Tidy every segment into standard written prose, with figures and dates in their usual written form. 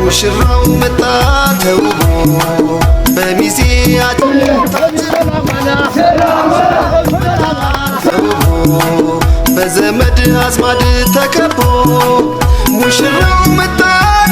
ሙሽራው መጣ ተውቦ በሚዜ በዘመድ አዝማድ ተከቦ ሙሽራው መጣ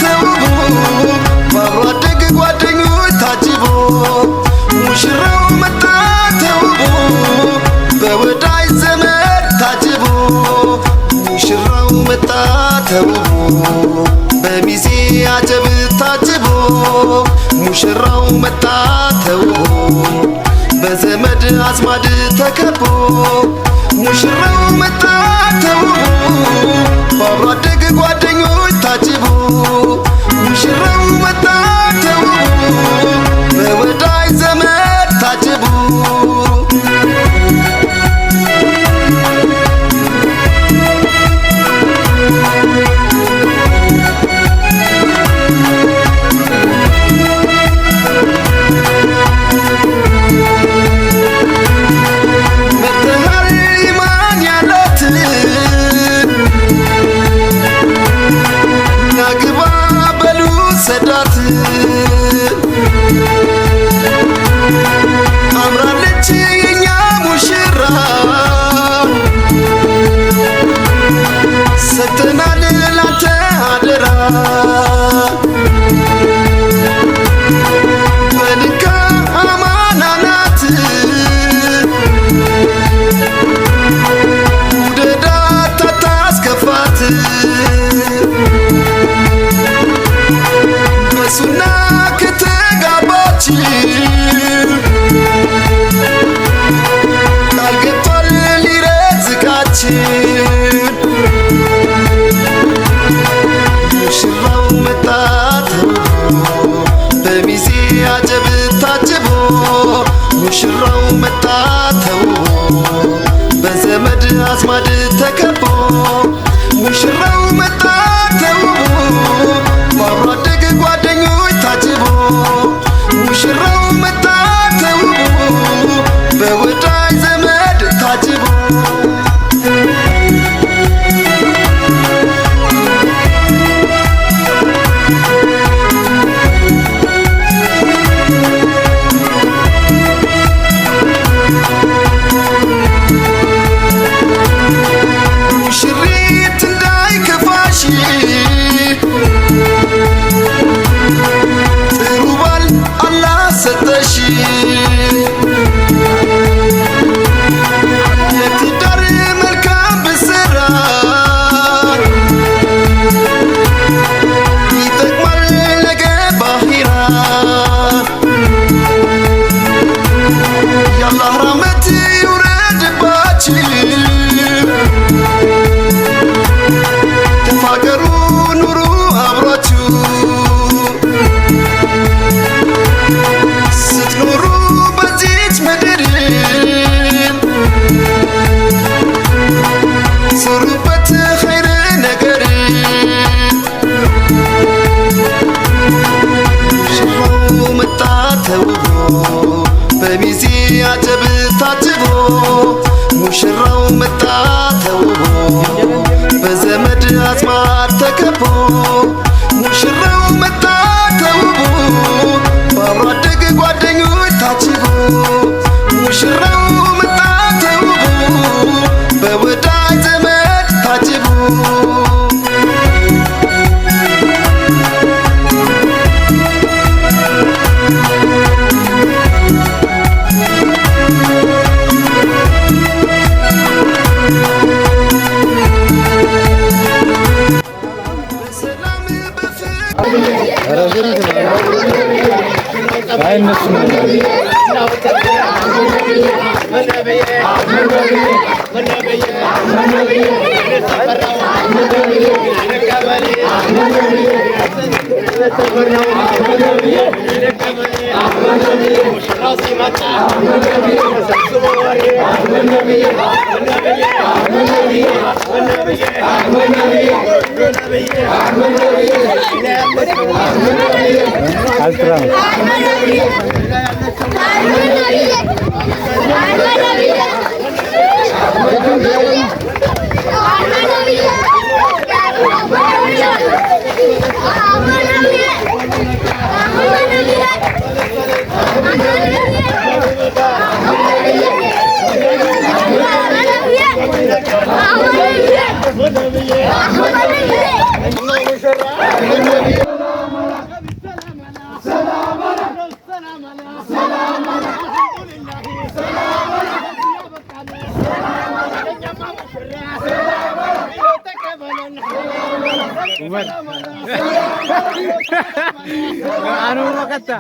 ተውቦ በአብሮ አደግ ጓደኞች ታጅቦ ሙሽራው መጣ ተውቦ በወዳጅ ዘመድ ታጅቦ ሙሽራው መጣ ተውቦ በሚዜ አጀብ ታጅቦ ሙሽራው መጣ ተውቦ በዘመድ አዝማድ ተከቦ ሙሽራው መጣ ተውቦ በአብሮ አደግ ጓደኞች ታጅቦ ሙሽራው መጣ ተውቦ በወዳጅ ዘመድ ታጅቦ አምራለች የኛ ሙሽራ ሰጥተናል ላንተ አደራ በልካ አማና ናት ውደዳት አታስከፋት በሱና ከተጋባች ቃል ገብቷል ሊረዝቃችን ሙሽራው መጣ ተውቦ በሚዜ አጀብ ታጅቦ ሙሽራው መጣ ተውቦ በዘመድ አዝማድ ተከቦ ሙሽራው መጣ ተውቦ በአብሮ አደግ ጓደኞች ታጅቦ ሙሽራው መጣ ተውቦ በወዳጅ ዘመድ ታጅቦ ሙሽሪት እንዳይከፋሽ ጥሩ ባል አላህ ሰጠሽ የትዳር መልካም ብስራ ይጠቅማል ነገ ባሂራ የአላህ ረህመት ይውረድባችሁ ተፋቀሩ ኑሩ አብሯችሁ ስትኖሩ በዚች ምድር ስሩበት ኸይር ነገር ሙሽራው መጣ ተውቦ በሚዜ አጀብ ታጅቦ ሙሽራው መጣ ተውቦ በዘመድ አዝማድ ተከቦ ሙሽራው መጣ ተውቦ በአብሮ አደግ ጓደኞች ታጅቦ ሙሽራው መጣ ተውቦ በወዳጅ ዘመድ ታጅቦ Aman anu makata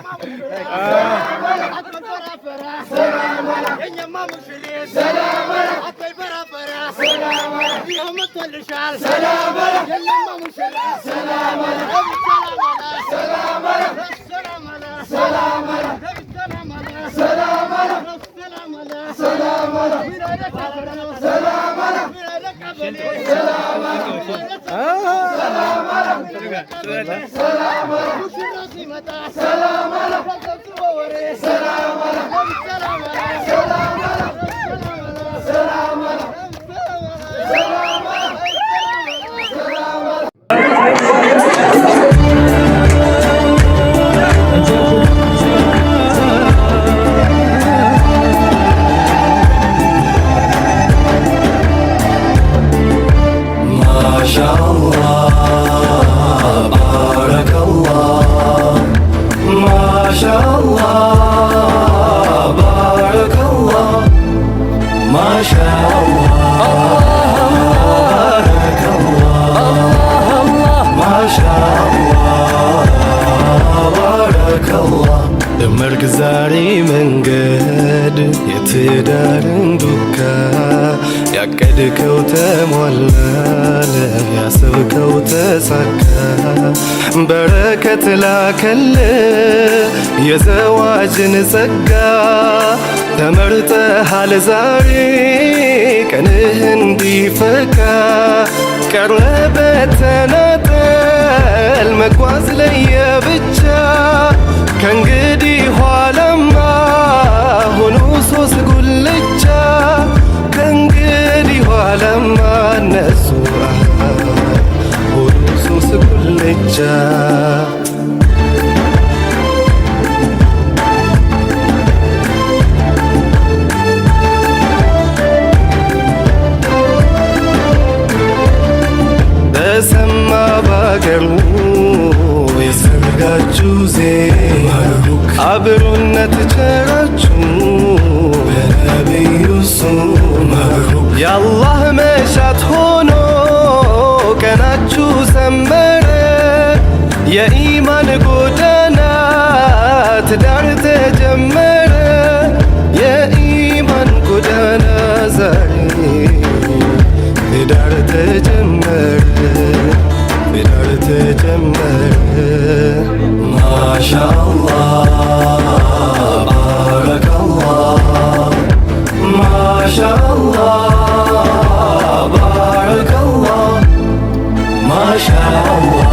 ደመርክ ዛሬ መንገድ የትዳርን ዱካ ያቀድከው ተሟላለ ያሰብከው ተሳካ በረከት ላከል የዘዋጅን ጸጋ ተመርጠሃል ዛሬ ቀንህ እንዲፈካ ቀረበ ተናጠል መጓዝ ለየብቻ ከእንግዲህ ኋላማ ሆኖ ሶስት ጉልቻ ከእንግዲህ ኋላማ እነሱ ሆኖ ሶስት ጉልቻ በሰማ ባገሩ የሰርጋችሁ ዜማ አብሮነት ቸራችሁ በነቢዩ ሱም የአላህ መሻት ሆኖ ቀናችሁ ሰመረ የኢማን ጎዳና ትዳር ተጀመረ የኢማን ጎዳና ዛሬ ትዳር ተጀመረ ትዳር ተጀመረ ማሻአላህ ባረከላህ ማሻአላህ ባረከላህ ማሻአላህ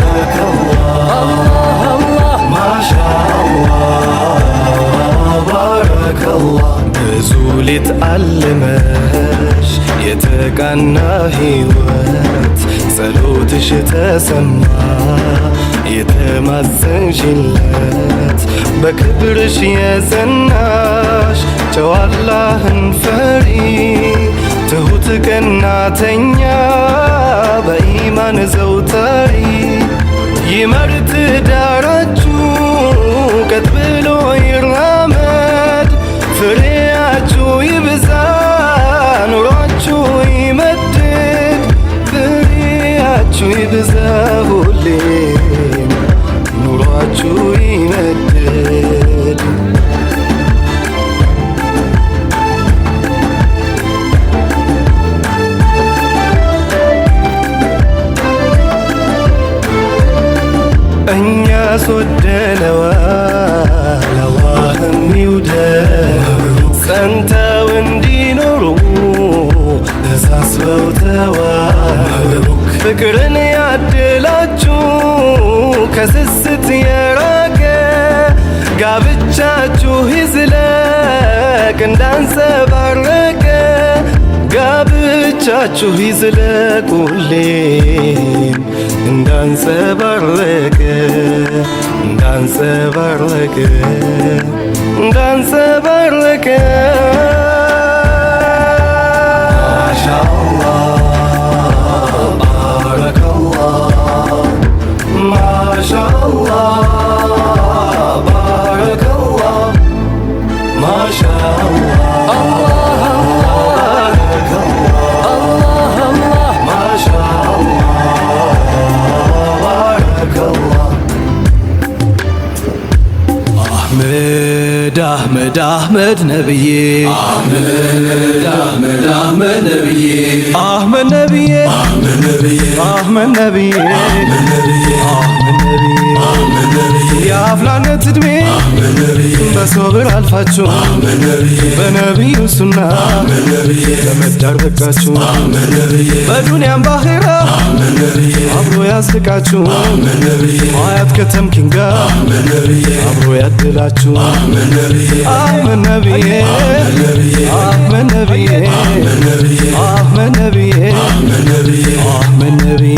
ባረከላህ ማሻአላህ ባረከላህ ብዙ ሌት አልመሽ የተቃና ሕይወት ጸሎትሽ ተሰማ የተማጸንሽለት በክብርሽ የጸናሽ ጨዋ አላህን ፈሪ ትሁት ቀናተኛ በኢማን ዘውታሪ ይመር ትዳራችሁ ቀጥ ብሎ ይራመድ ፍሬያችሁ ይብዛ ኑሯችሁ ይመድድ ፍሬያችሁ ይብዛ ሁሌም ኑሯችሁ ይመድድ እኛ ስወደነዋል አላህም ይውደድ ጸንተው እንዲኖሩ ተሳስበው ተዋሉ ፍቅርን ያድላችሁ ከስስት የራቀ ጋብቻችሁ ይዝለቅ እንዳንጸባረቀ ጋብቻችሁ ይዝለቅ ሁሌም እንዳንጸባረቀ እንዳንጸባረቀ እንዳንጸባረቀ ማሻአላህ አህመድ አህመድ ነብዬ አህመድ ነብዬ አህመድ ነብዬ አህመድ ነብዬ የአፍላነት ዕድሜ በሶብር አልፋችሁ በነቢዩ ሱና ለመዳር በቃችሁ በዱንያም ባኺራ አብሮ ያዝልቃችሁ አያት ከተምኪን ጋር አብሮ ያድላችሁ አህመድ ነብዬ አህመድ ነብዬ አህመድ ነብዬ አህመድ ነብዬ